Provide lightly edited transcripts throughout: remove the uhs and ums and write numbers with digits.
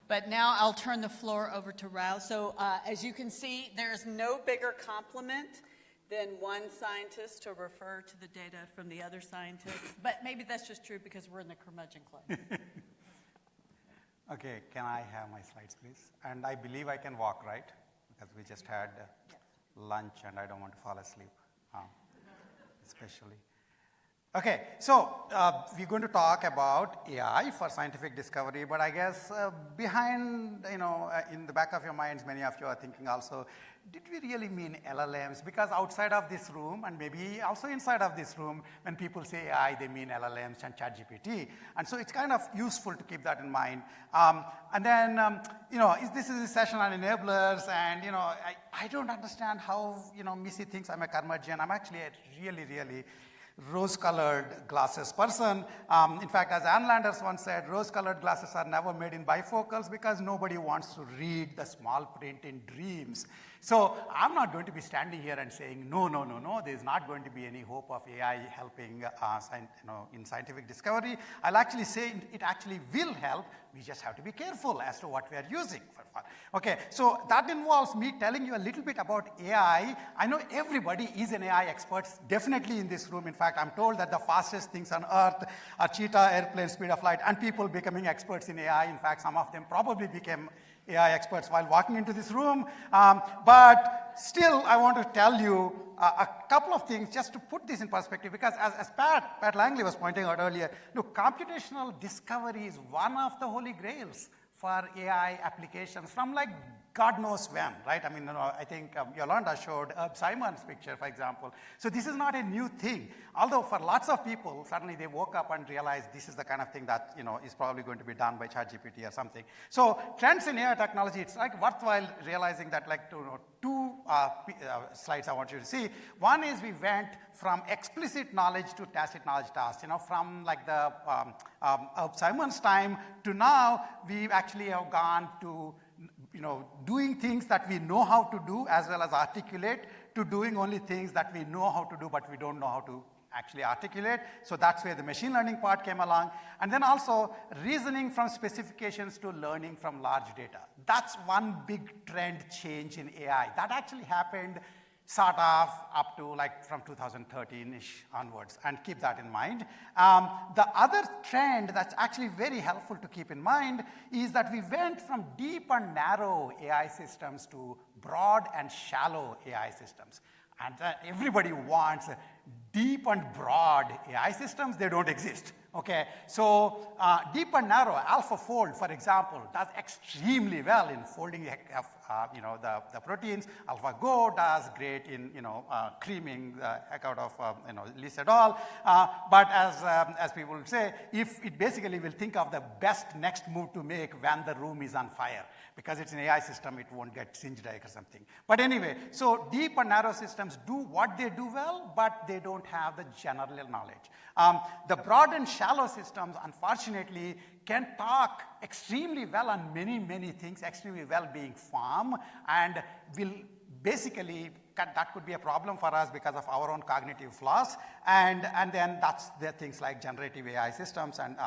But now I'll turn the floor over to Rao. So as you can see, there's no bigger compliment than one scientist to refer to the data from the other scientists. But maybe that's just true because we're in the curmudgeon club. Okay, can I have my slides, please? And I believe I can walk, right? Because we just had lunch and I don't want to fall asleep, especially. Okay, so we're going to talk about AI for scientific discovery, but I guess behind, in the back of your minds, many of you are thinking also, did we really mean LLMs? Because outside of this room, and maybe also inside of this room, when people say AI, they mean LLMs and ChatGPT. And so it's kind of useful to keep that in mind. And then, this is a session on enablers, and, I don't understand how, Missy thinks I'm a curmudgeon. I'm actually a really, really rose-colored glasses person. In fact, as Ann Landers once said, rose-colored glasses are never made in bifocals because nobody wants to read the small print in dreams. So I'm not going to be standing here and saying, no, there's not going to be any hope of AI helping in scientific discovery. I'll actually say it actually will help. We just have to be careful as to what we are using. Okay, so that involves me telling you a little bit about AI. I know everybody is an AI expert, definitely in this room. In fact, I'm told that the fastest things on Earth are cheetah, airplane, speed of light, and people becoming experts in AI. In fact, some of them probably became AI experts while walking into this room. But still, I want to tell you a couple of things just to put this in perspective, because as Pat Langley was pointing out earlier, look, computational discovery is one of the holy grails for AI applications from like God knows when, right? I mean, I think Yolanda showed Herb Simon's picture, for example. So this is not a new thing. Although for lots of people, suddenly they woke up and realized this is the kind of thing that, is probably going to be done by ChatGPT or something. So trends in AI technology, it's like worthwhile realizing that like two slides I want you to see. One is we went from explicit knowledge to tacit knowledge tasks, from like the Herb Simon's time to now, we actually have gone to doing things that we know how to do as well as articulate, to doing only things that we know how to do but we don't know how to actually articulate. So that's where the machine learning part came along. And then also reasoning from specifications to learning from large data. That's one big trend change in AI. That actually happened sort of up to like from 2013-ish onwards, and keep that in mind. The other trend that's actually very helpful to keep in mind is that we went from deep and narrow AI systems to broad and shallow AI systems. And everybody wants deep and broad AI systems. They don't exist. Okay, so deep and narrow, AlphaFold, for example, does extremely well in folding the proteins. AlphaGo does great in creaming the heck out of Lis et al. But as people would say, if it basically will think of the best next move to make when the room is on fire. Because it's an AI system, it won't get singed like or something. But anyway, so deep and narrow systems do what they do well, but they don't have the general knowledge. The broad and shallow systems, unfortunately, can talk extremely well on many, many things, extremely well being firm, and will basically, that could be a problem for us because of our own cognitive flaws. And then that's the things like generative AI systems and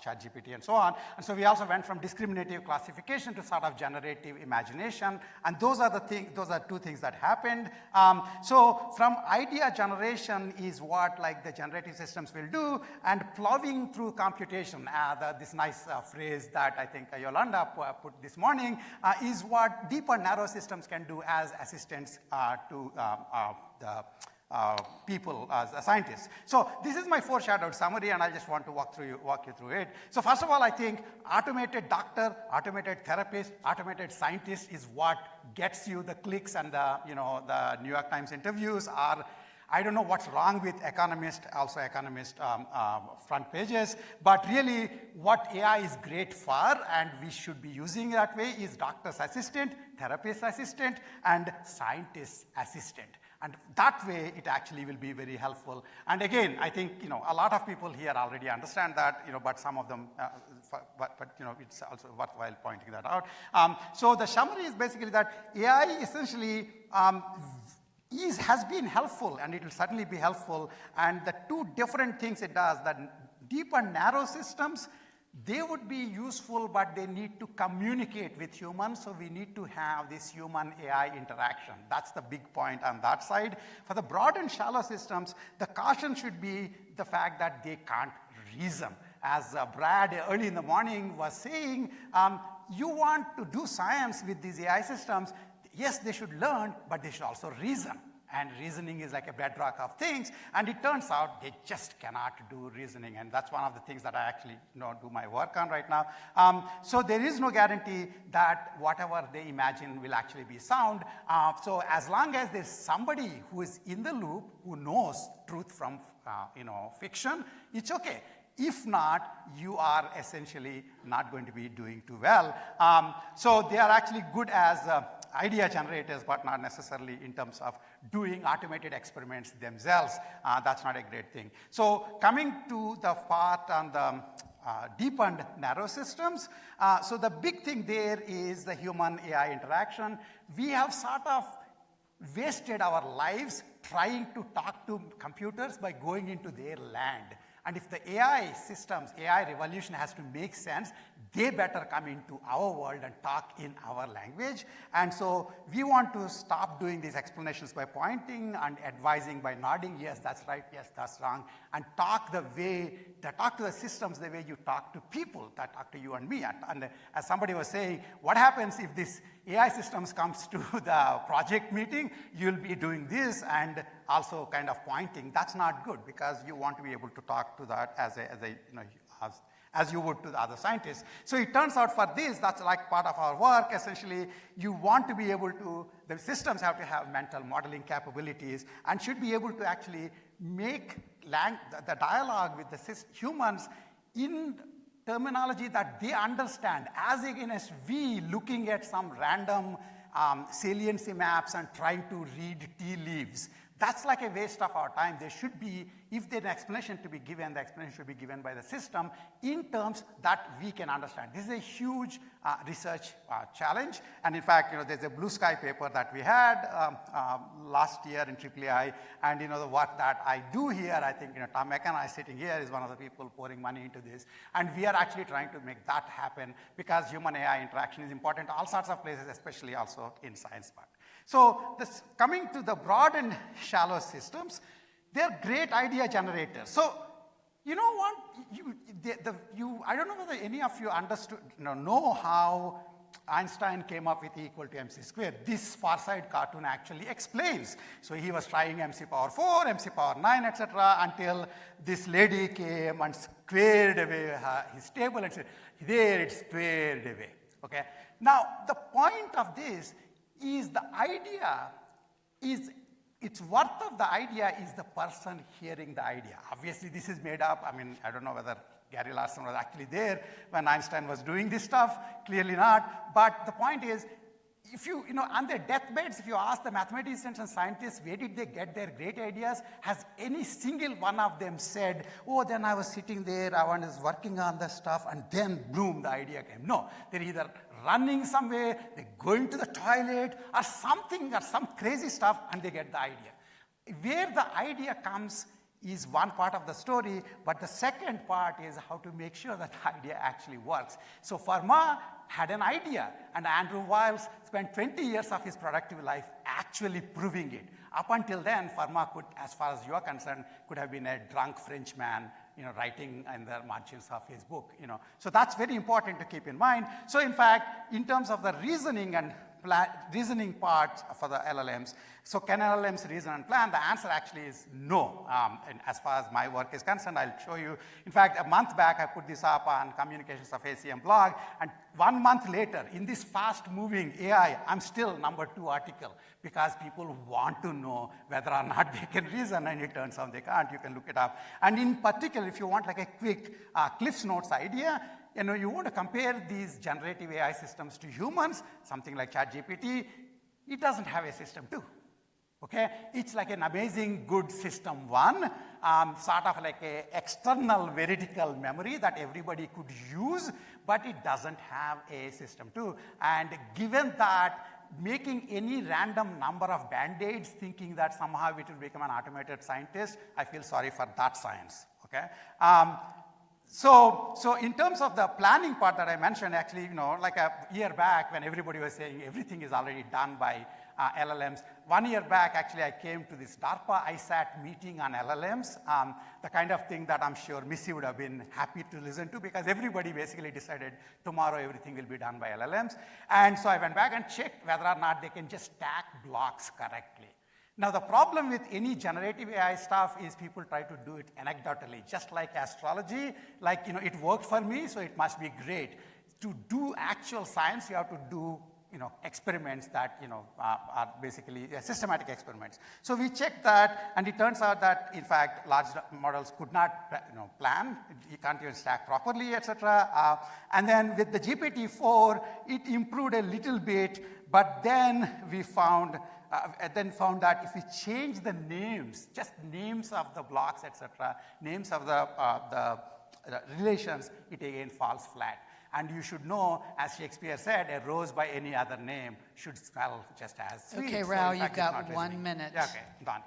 ChatGPT and so on. And so we also went from discriminative classification to sort of generative imagination. And those are two things that happened. So from idea generation is what like the generative systems will do, and plowing through computation, this nice phrase that I think Yolanda put this morning, is what deep and narrow systems can do as assistants to the people as scientists. So this is my foreshadowed summary, and I just want to walk you through it. So first of all, I think automated doctor, automated therapist, automated scientist is what gets you the clicks and the New York Times interviews are. I don't know what's wrong with Economist front pages, but really what AI is great for, and we should be using that way, is doctor's assistant, therapist assistant, and scientist assistant. And that way, it actually will be very helpful. And again, I think a lot of people here already understand that, but some of them, it's also worthwhile pointing that out. So the summary is basically that AI essentially has been helpful, and it will certainly be helpful. And the two different things it does, that deep and narrow systems They would be useful, but they need to communicate with humans, so we need to have this human-AI interaction. That's the big point on that side. For the broad and shallow systems, the caution should be the fact that they can't reason. As Brad early in the morning was saying, you want to do science with these AI systems. Yes, they should learn, but they should also reason. And reasoning is like a bedrock of things. And it turns out they just cannot do reasoning. And that's one of the things that I actually do my work on right now. So there is no guarantee that whatever they imagine will actually be sound. So as long as there's somebody who is in the loop, who knows truth from fiction, it's okay. If not, you are essentially not going to be doing too well. So they are actually good as idea generators, but not necessarily in terms of doing automated experiments themselves. That's not a great thing. So coming to the part on the deepened narrow systems, so the big thing there is the human-AI interaction. We have sort of wasted our lives trying to talk to computers by going into their land. And if the AI systems, AI revolution has to make sense, they better come into our world and talk in our language. And so we want to stop doing these explanations by pointing and advising by nodding, yes, that's right, yes, that's wrong, and talk to the systems the way you talk to people that talk to you and me. And as somebody was saying, what happens if this AI systems comes to the project meeting? You'll be doing this and also kind of pointing. That's not good, because you want to be able to talk to that as you would to the other scientists. So it turns out for this, that's like part of our work. Essentially, you want to be able to, the systems have to have mental modeling capabilities and should be able to actually make the dialogue with the humans in terminology that they understand, as against we looking at some random saliency maps and trying to read tea leaves. That's like a waste of our time. There should be, if there's an explanation to be given, the explanation should be given by the system in terms that we can understand. This is a huge research challenge. And in fact, there's a blue sky paper that we had last year in AAAI. And the work that I do here, I think Tom McKenna is sitting here, is one of the people pouring money into this. And we are actually trying to make that happen, because human-AI interaction is important to all sorts of places, especially also in science part. So coming to the broad and shallow systems, they're great idea generators. So you know what? I don't know whether any of you know how Einstein came up with E equal to mc squared. This Far Side cartoon actually explains. So he was trying mc power 4, mc power 9, etc., until this lady came and squared away his table and said, there it's squared away. Okay? Now, the point of this is the idea is, its worth of the idea is the person hearing the idea. Obviously, this is made up. I mean, I don't know whether Gary Larson was actually there when Einstein was doing this stuff. Clearly not. But the point is, if you on their deathbeds, if you ask the mathematicians and scientists where did they get their great ideas, has any single one of them said, oh, then I was sitting there, I was working on the stuff, and then boom, the idea came? No, they're either running somewhere, they're going to the toilet, or something, or some crazy stuff, and they get the idea. Where the idea comes is one part of the story, but the second part is how to make sure that the idea actually works. So Fermat had an idea, and Andrew Wiles spent 20 years of his productive life actually proving it. Up until then, Fermat could, as far as you are concerned, could have been a drunk Frenchman, writing in the margins of his book, So that's very important to keep in mind. So in fact, in terms of the reasoning and reasoning part for the LLMs, so can LLMs reason and plan? The answer actually is no. And as far as my work is concerned, I'll show you. In fact, a month back, I put this up on Communications of ACM blog, and 1 month later, in this fast-moving AI, I'm still #2 article, because people want to know whether or not they can reason, and it turns out they can't. You can look it up. And in particular, if you want like a quick Cliff's Notes idea, you want to compare these generative AI systems to humans, something like ChatGPT, it doesn't have a system 2. Okay? It's like an amazing good system 1, sort of like an external veridical memory that everybody could use, but it doesn't have a system 2. And given that, making any random number of band-aids, thinking that somehow it will become an automated scientist, I feel sorry for that science. Okay? So in terms of the planning part that I mentioned, actually, like a year back when everybody was saying everything is already done by LLMs, 1 year back, actually, I came to this DARPA ISAT meeting on LLMs, the kind of thing that I'm sure Missy would have been happy to listen to, because everybody basically decided tomorrow everything will be done by LLMs. And so I went back and checked whether or not they can just stack blocks correctly. Now, the problem with any generative AI stuff is people try to do it anecdotally, just like astrology. Like, it worked for me, so it must be great. To do actual science, you have to do experiments that are basically systematic experiments. So we checked that, and it turns out that, in fact, large models could not plan. You can't even stack properly, etc. And then with the GPT-4, it improved a little bit, but then we found that if we change the names, just names of the blocks, etc., names of the relations, it again falls flat. And you should know, as Shakespeare said, a rose by any other name should smell just as sweet. Okay, So Rao, in fact, you've it's got not 1 reasoning. minute. Yeah, okay, done.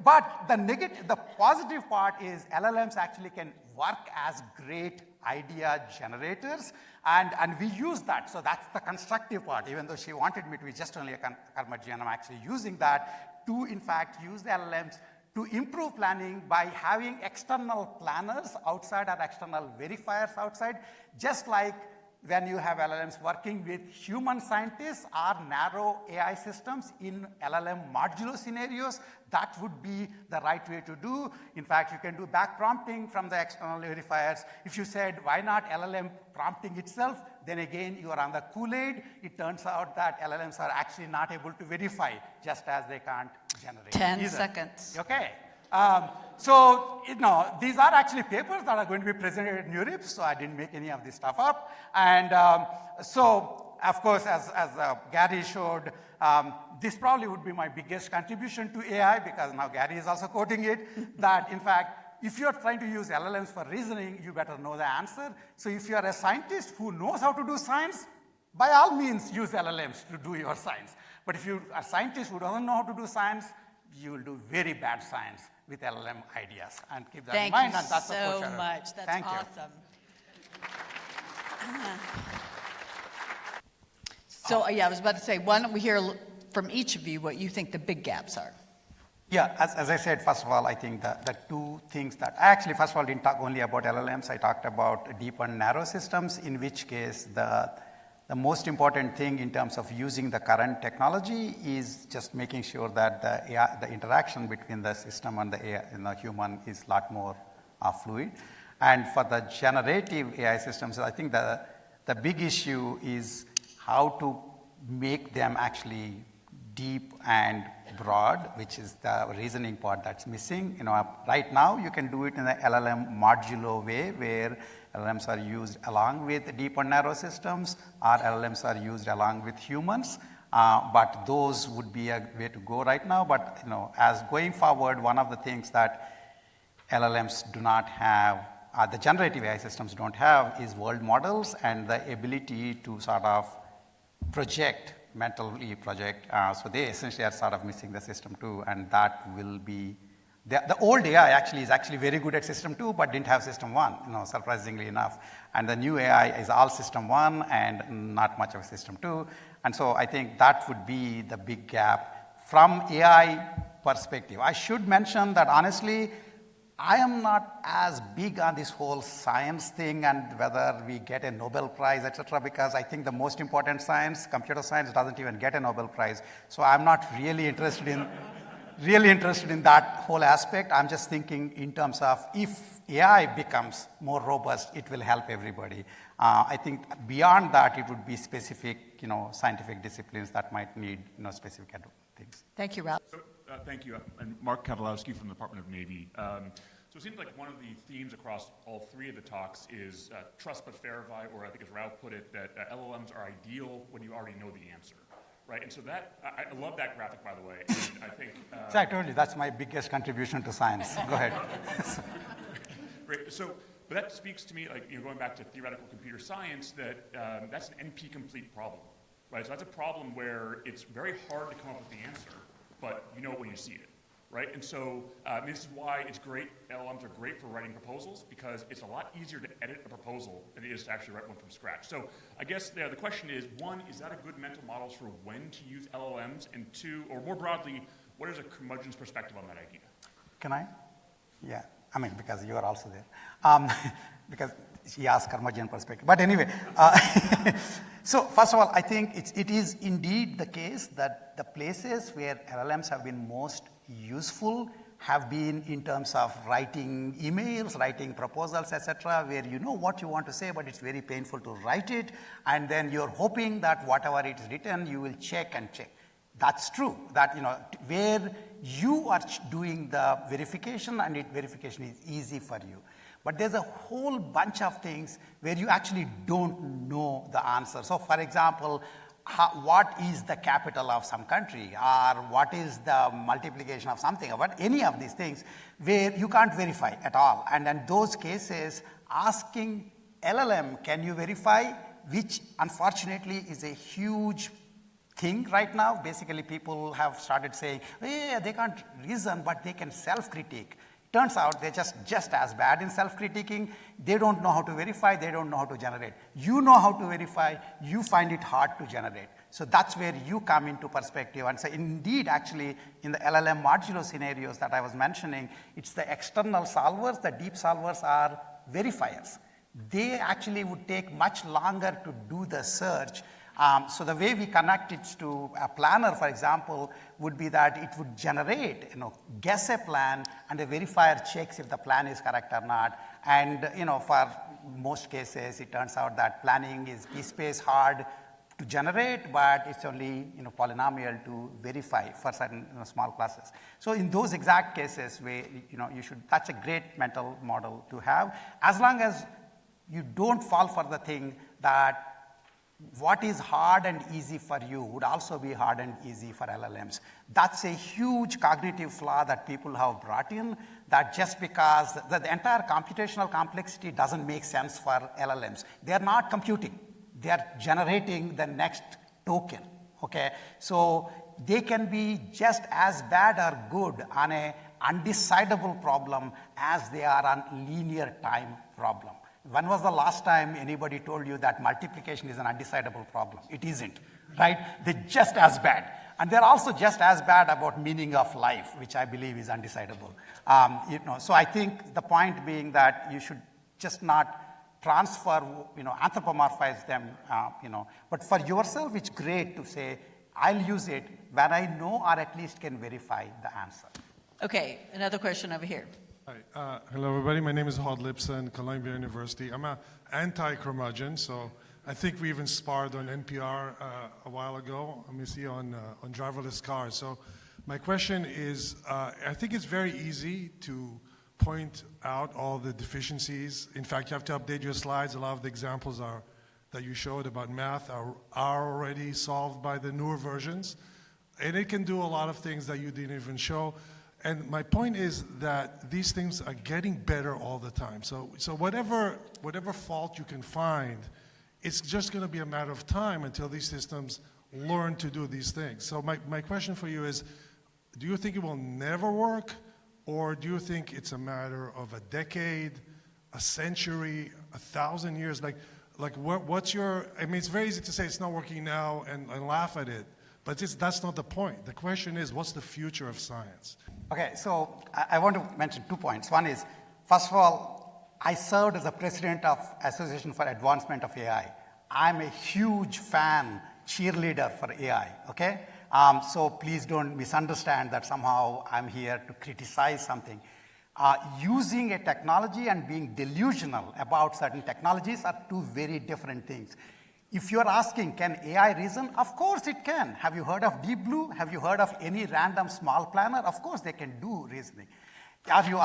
But the positive part is LLMs actually can work as great idea generators, and we use that. So that's the constructive part. Even though she wanted me to be just only a curmudgeon, I'm actually using that to, in fact, use the LLMs to improve planning by having external planners outside or external verifiers outside, just like when you have LLMs working with human scientists or narrow AI systems in LLM modulo scenarios. That would be the right way to do. In fact, you can do back prompting from the external verifiers. If you said, why not LLM prompting itself, then again, you are on the Kool-Aid. It turns out that LLMs are actually not able to verify, just as they can't generate 10 either. seconds. Okay. So, these are actually papers that are going to be presented at NeurIPS, so I didn't make any of this stuff up. And so, of course, as Gary showed, this probably would be my biggest contribution to AI, because now Gary is also quoting it, that in fact, if you're trying to use LLMs for reasoning, you better know the answer. So if you're a scientist who knows how to do science, by all means, use LLMs to do your science. But if you're a scientist who doesn't know how to do science, you will do very bad science with LLM ideas. And keep that in mind. Thank And that's you the so foreshadowing. much. That's Thank you. awesome. So, yeah, I was about to say, why don't we hear from each of you what you think the big gaps are? Yeah, as I said, first of all, I think the two things that I actually, first of all, didn't talk only about LLMs. I talked about deep and narrow systems, in which case the most important thing in terms of using the current technology is just making sure that the interaction between the system and the AI, human is a lot more fluid. And for the generative AI systems, I think the big issue is how to make them actually deep and broad, which is the reasoning part that's missing. Right now you can do it in the LLM modulo way, where LLMs are used along with deep and narrow systems, or LLMs are used along with humans. But those would be a way to go right now. But as going forward, one of the things that LLMs do not have, the generative AI systems don't have, is world models and the ability to sort of mentally project. So they essentially are sort of missing the system 2, and that will be, the old AI actually is actually very good at system 2, but didn't have system 1, surprisingly enough. And the new AI is all system 1 and not much of a system 2. And so I think that would be the big gap from AI perspective. I should mention that honestly, I am not as big on this whole science thing and whether we get a Nobel Prize, etc., because I think the most important science, computer science, doesn't even get a Nobel Prize. So I'm not really interested in that whole aspect. I'm just thinking in terms of if AI becomes more robust, it will help everybody. I think beyond that, it would be specific, scientific disciplines that might need, specific things. Thank you, Ralph. So, thank you. I'm Mark Kavalowski from the Department of Navy. So it seems like one of the themes across all three of the talks is trust but verify, or I think as Ralph put it, that LLMs are ideal when you already know the answer, right? And so that, I love that graphic, by the way. And I think... So I told you, that's my biggest contribution to science. Go ahead. Great. So, but that speaks to me, like, going back to theoretical computer science, that that's an NP-complete problem, right? So that's a problem where it's very hard to come up with the answer, but you know it when you see it, right? And so this is why it's great, LLMs are great for writing proposals, because it's a lot easier to edit a proposal than it is to actually write one from scratch. So I guess the question is, one, is that a good mental model for when to use LLMs? And two, or more broadly, what is a curmudgeon's perspective on that idea? Can I? Yeah, I mean, because you are also there. Because she asked curmudgeon perspective. But anyway, so first of all, I think it is indeed the case that the places where LLMs have been most useful have been in terms of writing emails, writing proposals, etc., where you know what you want to say, but it's very painful to write it, and then you're hoping that whatever it is written, you will check and check. That's true, that where you are doing the verification and verification is easy for you. But there's a whole bunch of things where you actually don't know the answer. So for example, what is the capital of some country, or what is the multiplication of something, or any of these things where you can't verify at all. And in those cases, asking LLM, can you verify, which unfortunately is a huge thing right now. Basically, people have started saying, yeah, they can't reason, but they can self-critique. Turns out they're just as bad in self-critiquing. They don't know how to verify, they don't know how to generate. You know how to verify, you find it hard to generate. So that's where you come into perspective and say, indeed, actually, in the LLM modulo scenarios that I was mentioning, it's the external solvers, the deep solvers are verifiers. They actually would take much longer to do the search. So the way we connect it to a planner, for example, would be that it would generate, guess a plan, and the verifier checks if the plan is correct or not. And for most cases, it turns out that planning is piece-space hard to generate, but it's only polynomial to verify for certain small classes. So in those exact cases, where you should, that's a great mental model to have, as long as you don't fall for the thing that what is hard and easy for you would also be hard and easy for LLMs. That's a huge cognitive flaw that people have brought in, that just because the entire computational complexity doesn't make sense for LLMs. They're not computing, they're generating the next token, okay? So they can be just as bad or good on a undecidable problem as they are on linear time problem. When was the last time anybody told you that multiplication is an undecidable problem? It isn't, right? They're just as bad. And they're also just as bad about meaning of life, which I believe is undecidable. So I think the point being that you should just not transfer, anthropomorphize them, But for yourself, it's great to say, I'll use it when I know or at least can verify the answer. Okay, another question over here. Hi. Hello, everybody. My name is Hod Lipson, Columbia University. I'm an anti-curmudgeon, so I think we even sparred on NPR a while ago. Let me see, on driverless cars. So my question is, I think it's very easy to point out all the deficiencies. In fact, you have to update your slides. A lot of the examples that you showed about math are already solved by the newer versions. And it can do a lot of things that you didn't even show. And my point is that these things are getting better all the time. So whatever fault you can find, it's just going to be a matter of time until these systems learn to do these things. So my question for you is, do you think it will never work? Or do you think it's a matter of a decade, a century, 1,000 years? What's your, I mean, it's very easy to say it's not working now and laugh at it. But that's not the point. The question is, what's the future of science? Okay, so I want to mention 2 points. One is, first of all, I served as the president of Association for Advancement of AI. I'm a huge fan, cheerleader for AI, okay? So please don't misunderstand that somehow I'm here to criticize something. Using a technology and being delusional about certain technologies are two very different things. If you're asking, can AI reason? Of course it can. Have you heard of Deep Blue? Have you heard of any random small planner? Of course they can do reasoning. If you're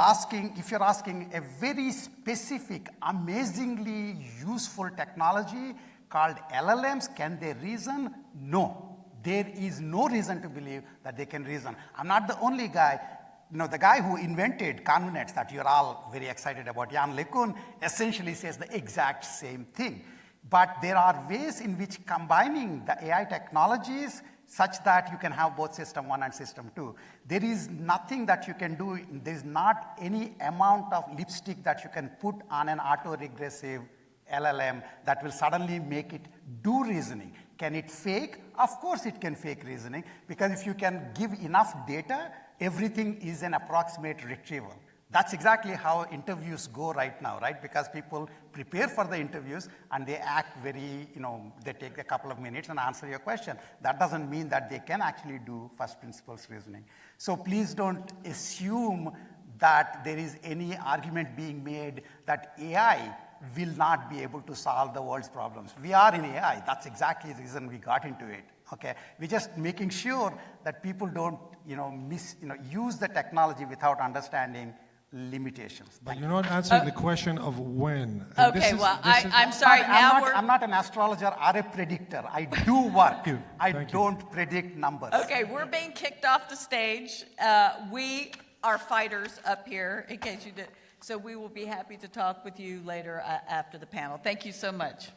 asking a very specific, amazingly useful technology called LLMs, can they reason? No. There is no reason to believe that they can reason. I'm not the only guy. The guy who invented convnets that you're all very excited about, Jan LeCun, essentially says the exact same thing. But there are ways in which combining the AI technologies such that you can have both system 1 and system 2. There is nothing that you can do. There is not any amount of lipstick that you can put on an autoregressive LLM that will suddenly make it do reasoning. Can it fake? Of course it can fake reasoning, because if you can give enough data, everything is an approximate retrieval. That's exactly how interviews go right now, right? Because people prepare for the interviews and they act very, they take a couple of minutes and answer your question. That doesn't mean that they can actually do first principles reasoning. So please don't assume that there is any argument being made that AI will not be able to solve the world's problems. We are in AI. That's exactly the reason we got into it. Okay, we're just making sure that people don't, use the technology without understanding limitations. But you're not answering the question of when. And Okay, I'm sorry, I'm not an astrologer or a predictor. I do work. I Thank you. don't predict numbers. Okay, we're being kicked off the stage. We are fighters up here, in case you did. So we will be happy to talk with you later after the panel. Thank you so much.